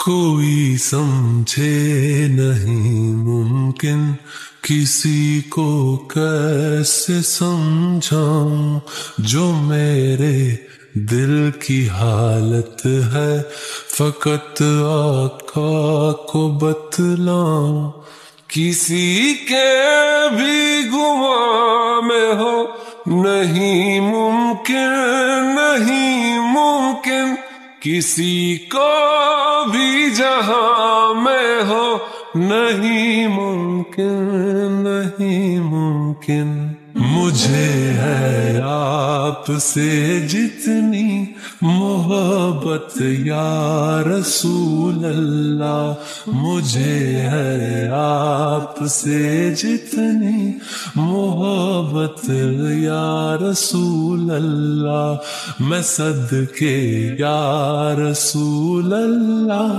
کوئی سمجھے نہیں ممکن کسی کو کیسے سمجھاؤں، جو میرے دل کی حالت ہے فقط آقا کو بتلاؤں۔ کسی کے بھی گمان میں ہو نہیں ممکن، نہیں ممکن، کسی کو بھی جہاں میں ہو نہیں ممکن، نہیں ممکن۔ مجھے ہے آپ سے جتنی محبت یا رسول اللہ، مجھے ہے آپ سے جتنی محبت یا رسول اللہ، میں صدقے یا رسول اللہ